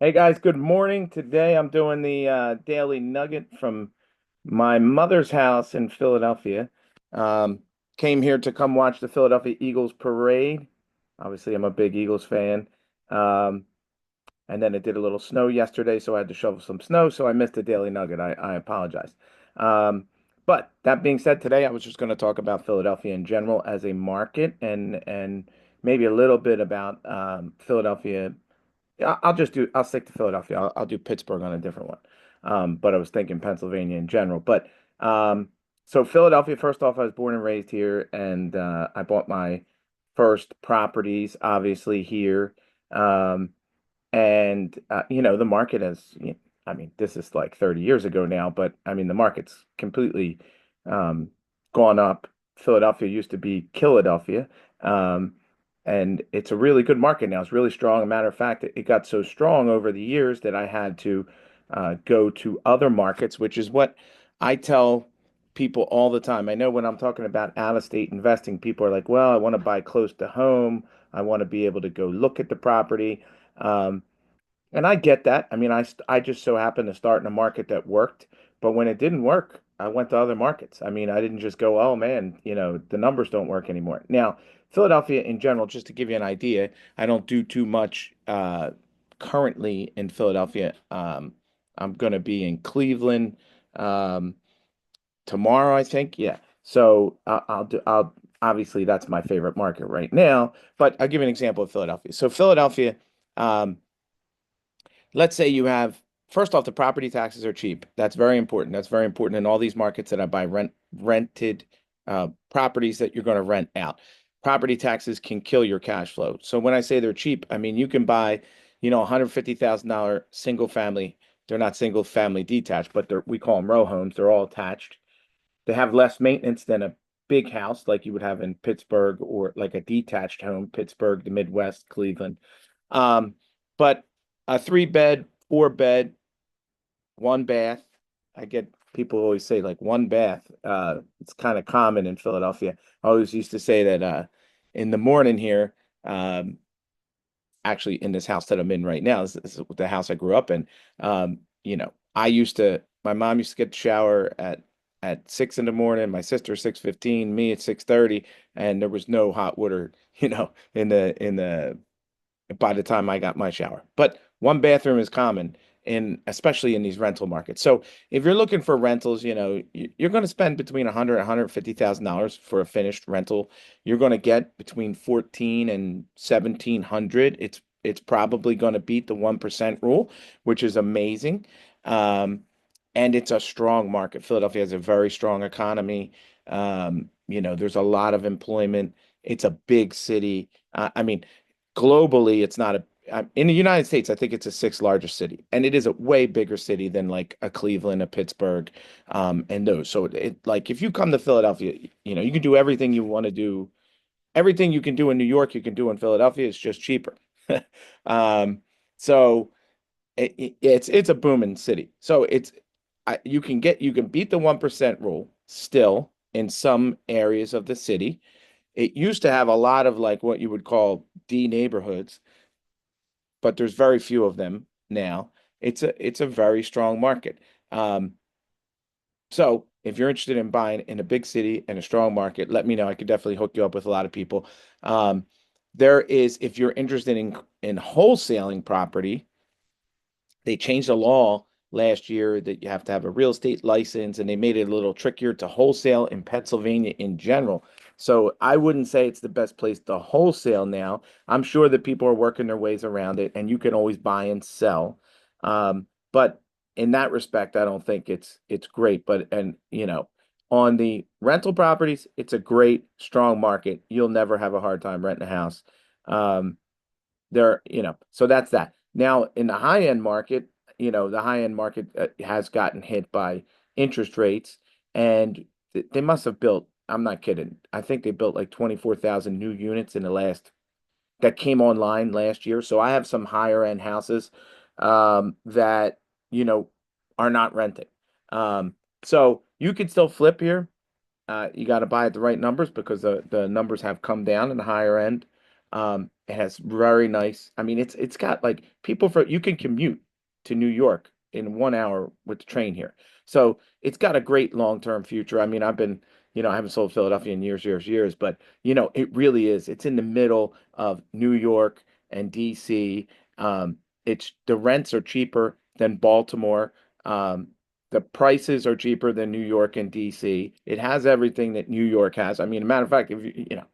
Hey guys, good morning. Today I'm doing the daily nugget from my mother's house in Philadelphia. Um, Came here to come watch the Philadelphia Eagles parade. Obviously, I'm a big Eagles fan. Um, and then it did a little snow yesterday, so I had to shovel some snow, so I missed the daily nugget. I apologize. Um, but that being said, today I was just going to talk about Philadelphia in general as a market and maybe a little bit about Philadelphia. Yeah, I'll stick to Philadelphia. I'll do Pittsburgh on a different one. But I was thinking Pennsylvania in general. But um, so Philadelphia, first off, I was born and raised here, and I bought my first properties, obviously, here. Um, and the market has, I mean, this is like 30 years ago now, but I mean, the market's completely um, gone up. Philadelphia used to be Philadelphia. Um, and it's a really good market now. It's really strong. A matter of fact, it got so strong over the years that I had to go to other markets, which is what I tell people all the time. I know when I'm talking about out of state investing, people are like, well, I want to buy close to home. I want to be able to go look at the property. Um, and I get that. I mean, I just so happened to start in a market that worked, but when it didn't work, I went to other markets. I mean, I didn't just go, oh man, the numbers don't work anymore. Now, Philadelphia in general, just to give you an idea, I don't do too much currently in Philadelphia. I'm going to be in Cleveland um, tomorrow, I think. Yeah. So I'll obviously that's my favorite market right now, but I'll give you an example of Philadelphia. So Philadelphia. Um, let's say you have first off, the property taxes are cheap. That's very important. That's very important in all these markets that I buy rented properties that you're going to rent out. Property taxes can kill your cash flow. So when I say they're cheap, I mean you can buy, $150,000 single family. They're not single family detached, but we call them row homes. They're all attached. They have less maintenance than a big house like you would have in Pittsburgh or like a detached home, Pittsburgh, the Midwest, Cleveland. Um, but a three bed, four bed, one bath. I get people always say like one bath. It's kind of common in Philadelphia. I always used to say that in the morning here, um, actually in this house that I'm in right now, this is the house I grew up in. My mom used to get the shower at 6 in the morning, my sister 6:15, me at 6:30, and there was no hot water, in the by the time I got my shower. But one bathroom is common especially in these rental markets. So if you're looking for rentals, you're going to spend between 100 and $150,000 for a finished rental. You're going to get between 14 and 1700. It's probably going to beat the 1% rule, which is amazing. Um, and it's a strong market. Philadelphia has a very strong economy. There's a lot of employment. It's a big city. I mean, globally, it's not in the United States, I think it's the sixth largest city, and it is a way bigger city than like a Cleveland, a Pittsburgh, and those. So like if you come to Philadelphia, you can do everything you want to do. Everything you can do in New York, you can do in Philadelphia. It's just cheaper. Um, so it's a booming city. So you can beat the 1% rule still in some areas of the city. It used to have a lot of like what you would call D neighborhoods, but there's very few of them now. It's a very strong market. Um, so if you're interested in buying in a big city and a strong market, let me know. I could definitely hook you up with a lot of people. Um, if you're interested in wholesaling property, they changed the law last year that you have to have a real estate license, and they made it a little trickier to wholesale in Pennsylvania in general. So I wouldn't say it's the best place to wholesale now. I'm sure that people are working their ways around it, and you can always buy and sell. But in that respect, I don't think it's great. On the rental properties, it's a great, strong market. You'll never have a hard time renting a house. Um, so that's that. Now, in the high end market, the high end market has gotten hit by interest rates, and they must have built, I'm not kidding. I think they built like 24,000 new units that came online last year. So I have some higher end houses that, you know, are not renting. Um, so you could still flip here. You got to buy at the right numbers because the numbers have come down in the higher end. It has very nice. I mean, it's got like people for you can commute to New York in 1 hour with the train here. So it's got a great long-term future. I mean, I haven't sold Philadelphia in years, years, years, but it really is. It's in the middle of New York and DC. It's the rents are cheaper than Baltimore. Um, the prices are cheaper than New York and DC. It has everything that New York has. I mean, a matter of fact, if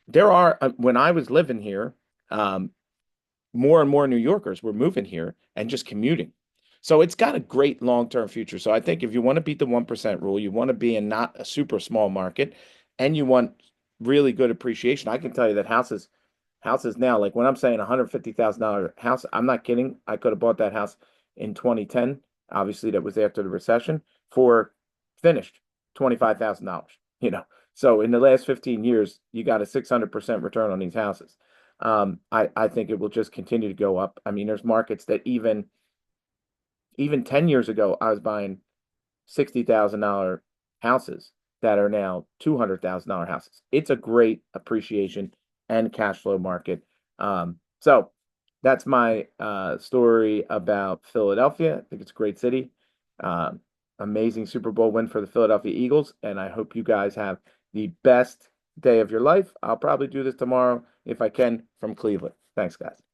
there are when I was living here, um, more and more New Yorkers were moving here and just commuting. So it's got a great long-term future. So I think if you want to beat the 1% rule, you want to be in not a super small market, and you want really good appreciation. I can tell you that houses now, like when I'm saying $150,000 house, I'm not kidding. I could have bought that house in 2010. Obviously, that was after the recession for finished $25,000, you know. So in the last 15 years, you got a 600% return on these houses. I think it will just continue to go up. I mean, there's markets that even 10 years ago, I was buying $60,000 houses that are now $200,000 houses. It's a great appreciation and cash flow market. So that's my story about Philadelphia. I think it's a great city. Um, Amazing Super Bowl win for the Philadelphia Eagles, and I hope you guys have the best day of your life. I'll probably do this tomorrow if I can from Cleveland. Thanks, guys.